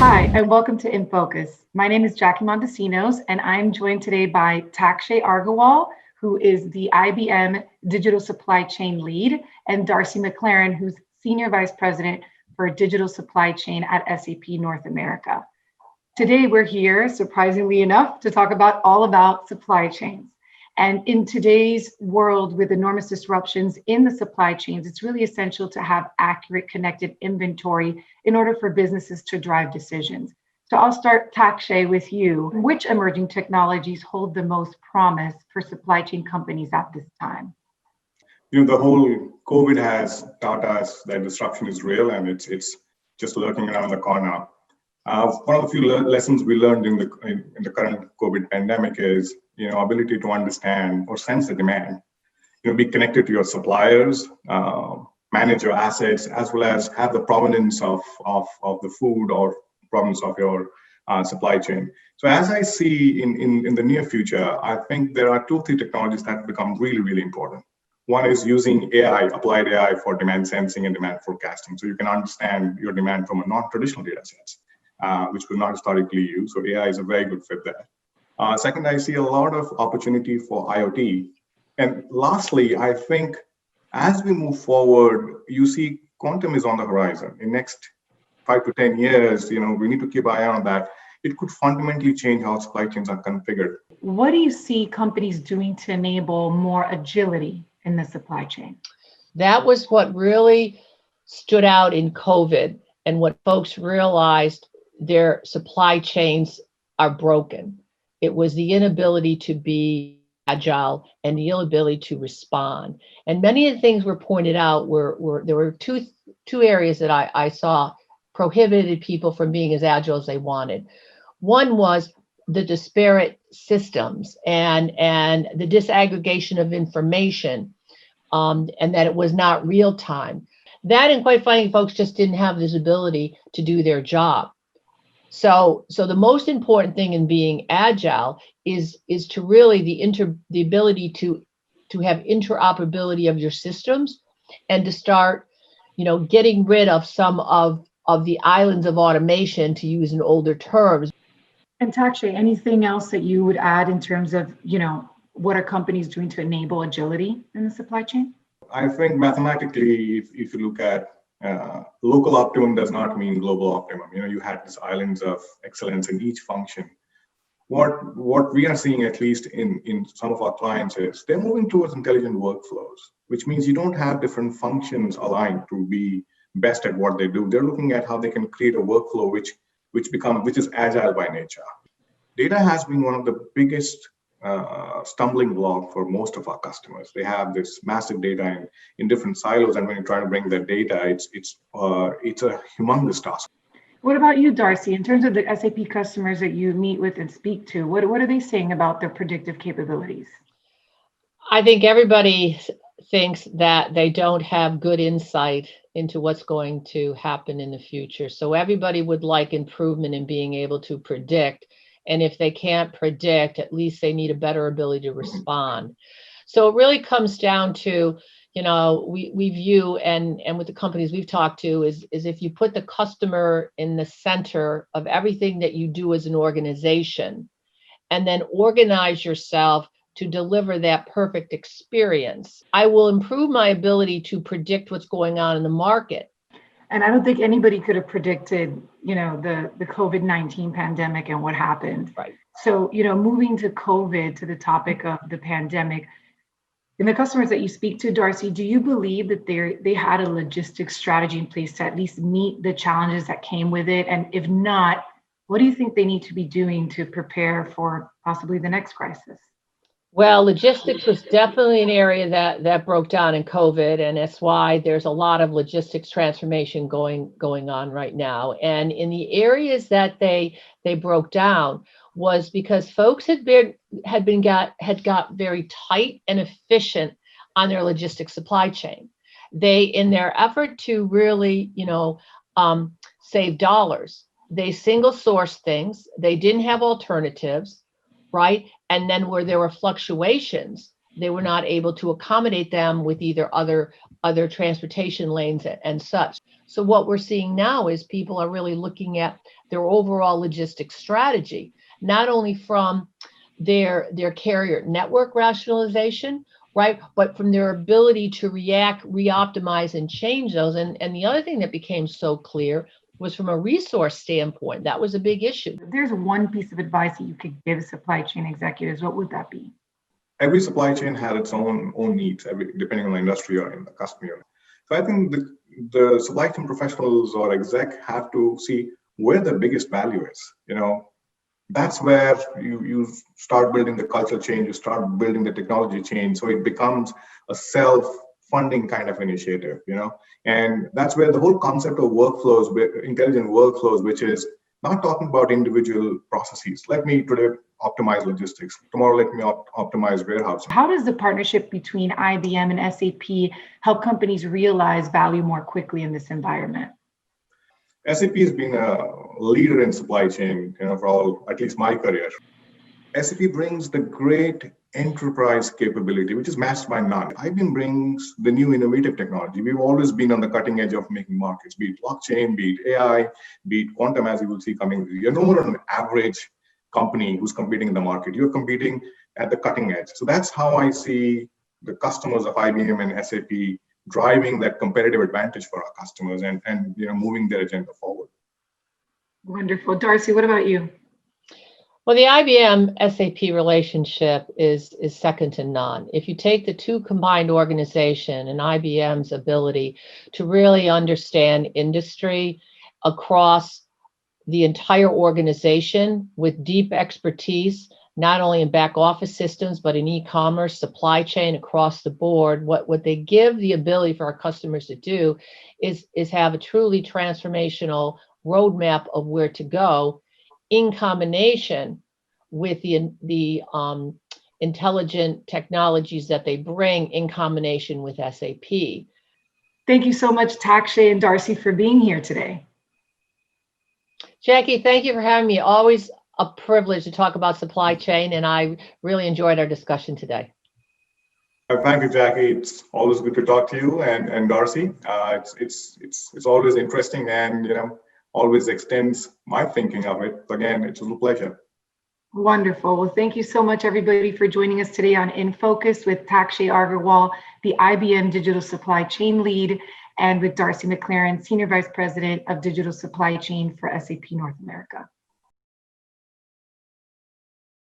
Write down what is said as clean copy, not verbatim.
Hi, and welcome to In Focus. My name is Jackie Montesinos, and I'm joined today by Takshay Aggarwal, who is the IBM Digital Supply Chain Lead, and Darcy Macclaren, who's Senior Vice President for Digital Supply Chain at SAP North America. Today, we're here, surprisingly enough, to talk all about supply chains. And in today's world with enormous disruptions in the supply chains, it's really essential to have accurate connected inventory in order for businesses to drive decisions. So I'll start, Takshay, with you. Which emerging technologies hold the most promise for supply chain companies at this time? The whole COVID has taught us that disruption is real and it's just lurking around the corner. One of the few lessons we learned in the current COVID pandemic is ability to understand or sense the demand. Be connected to your suppliers, manage your assets, as well as have the provenance of the food or provenance of your supply chain. So as I see in the near future, I think there are 2-3 technologies that become really, really important. One is using AI, applied AI for demand sensing and demand forecasting. So you can understand your demand from a non-traditional data sets, which we're not historically used. So AI is a very good fit there. Second, I see a lot of opportunity for IoT. And lastly, I think as we move forward, you see quantum is on the horizon. In next 5 to 10 years, we need to keep an eye on that. It could fundamentally change how supply chains are configured. What do you see companies doing to enable more agility in the supply chain? That was what really stood out in COVID, and what folks realized: their supply chains are broken. It was the inability to be agile and the inability to respond. And many of the things were pointed out were there were two areas that I saw prohibited people from being as agile as they wanted. One was the disparate systems and the disaggregation of information, and that it was not real time. That, and quite frankly, folks just didn't have this ability to do their job. So the most important thing in being agile is to really the ability to have interoperability of your systems, and to start, getting rid of some of the islands of automation, to use an older terms. And Takshay, anything else that you would add in terms of, what are companies doing to enable agility in the supply chain? I think mathematically, if you look at local optimum does not mean global optimum. You had these islands of excellence in each function. What we are seeing, at least in some of our clients, is they're moving towards intelligent workflows, which means you don't have different functions aligned to be best at what they do. They're looking at how they can create a workflow which is agile by nature. Data has been one of the biggest stumbling block for most of our customers. They have this massive data in different silos, and when you try to bring that data, it's a humongous task. What about you, Darcy? In terms of the SAP customers that you meet with and speak to, what are they saying about their predictive capabilities? I think everybody thinks that they don't have good insight into what's going to happen in the future. So everybody would like improvement in being able to predict. And if they can't predict, at least they need a better ability to respond. So it really comes down to, we view, and with the companies we've talked to, is if you put the customer in the center of everything that you do as an organization, and then organize yourself to deliver that perfect experience, I will improve my ability to predict what's going on in the market. And I don't think anybody could have predicted, the COVID-19 pandemic and what happened. Right. So, moving to COVID, to the topic of the pandemic, and the customers that you speak to, Darcy, do you believe that they had a logistics strategy in place to at least meet the challenges that came with it? And if not, what do you think they need to be doing to prepare for possibly the next crisis? Well, logistics was definitely an area that broke down in COVID, and that's why there's a lot of logistics transformation going on right now. And in the areas that they broke down was because folks had got very tight and efficient on their logistics supply chain. They, in their effort to really, save dollars, they single sourced things. They didn't have alternatives, right? And then where there were fluctuations, they were not able to accommodate them with either other transportation lanes and such. So what we're seeing now is people are really looking at their overall logistics strategy, not only from their carrier network rationalization, right, but from their ability to react, re-optimize, and change those. And the other thing that became so clear was from a resource standpoint. That was a big issue. If there's one piece of advice that you could give supply chain executives, what would that be? Every supply chain has its own needs, depending on the industry or in the customer. So I think the supply chain professionals or exec have to see where the biggest value is. That's where you start building the cultural change, you start building the technology change. So it becomes a self-funding kind of initiative, and that's where the whole concept of workflows, intelligent workflows, which is not talking about individual processes. Let me today optimize logistics. Tomorrow, let me optimize warehousing. How does the partnership between IBM and SAP help companies realize value more quickly in this environment? SAP has been a leader in supply chain, for all, at least my career. SAP brings the great enterprise capability, which is matched by none. IBM brings the new innovative technology. We've always been on the cutting edge of making markets, be it blockchain, be it AI, be it quantum, as you will see coming. You're no more an average company who's competing in the market. You're competing at the cutting edge. So that's how I see the customers of IBM and SAP driving that competitive advantage for our customers and moving their agenda forward. Wonderful. Darcy, what about you? Well, the IBM SAP relationship is second to none. If you take the two combined organization and IBM's ability to really understand industry across the entire organization with deep expertise, not only in back office systems, but in e-commerce, supply chain across the board, what they give the ability for our customers to do is have a truly transformational roadmap of where to go, in combination with the intelligent technologies that they bring in combination with SAP. Thank you so much, Takshay and Darcy, for being here today. Jackie, thank you for having me. Always a privilege to talk about supply chain, and I really enjoyed our discussion today. Thank you, Jackie. It's always good to talk to you and Darcy. It's always interesting and always extends my thinking of it. Again, it's a pleasure. Wonderful. Well, thank you so much, everybody, for joining us today on In Focus with Takshay Aggarwal, the IBM Digital Supply Chain Lead, and with Darcy Macclaren, Senior Vice President of Digital Supply Chain for SAP North America.